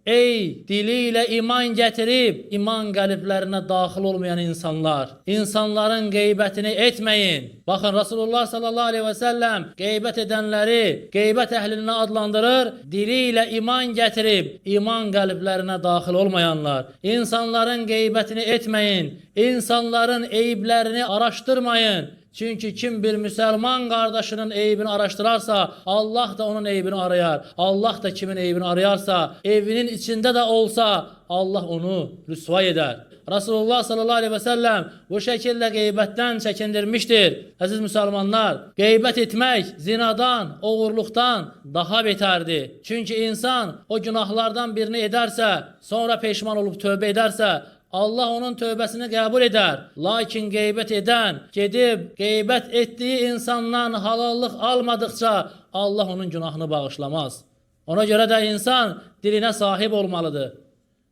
Ey diliyle iman getirip iman kalplerine dahil olmayan insanlar, insanların gıybetini etmeyin. Bakın Resulullah sallallahu aleyhi ve sellem gıybet edenleri gıybet ehline adlandırır. Diliyle iman getirip iman kalplerine dahil olmayanlar. İnsanların gıybetini etmeyin. İnsanların eyiplerini araştırmayın. Çünkü kim bir Müslüman kardeşinin eybini araştırarsa Allah da onun eybini arayar. Allah da kimin eybini arayarsa evinin içinde de olsa Allah onu rüsva eder. Resulullah sallallahu aleyhi ve sellem bu şekilde gıybetten çekindirmiştir. Aziz Müslümanlar, gıybet etmek zinadan, oğurluktan daha beterdi. Çünkü insan o günahlardan birini ederse, sonra pişman olup tövbe ederse Allah onun tövbesini kabul eder. Lakin gıybet eden gidip gıybet ettiği insandan halallık almadıkça Allah onun günahını bağışlamaz. Ona göre de insan diline sahip olmalıdır.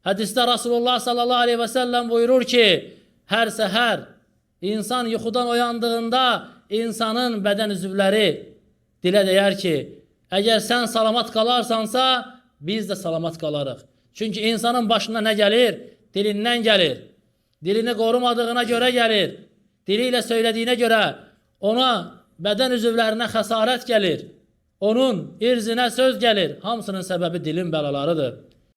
Hadiste Resulullah sallallahu aleyhi ve sellem buyurur ki her seher insan yuxudan uyandığında insanın beden üzvləri dile deyər ki eğer sen salamat qalarsansa biz de salamat qalarıq. Çünkü insanın başına ne gelir? Dilinden gelir. Dilini korumadığına göre gelir. Diliyle söylediğine göre ona beden üzvlerine xəsarət gelir. Onun irzine söz gelir. Hamısının sebebi dilin belalarıdır.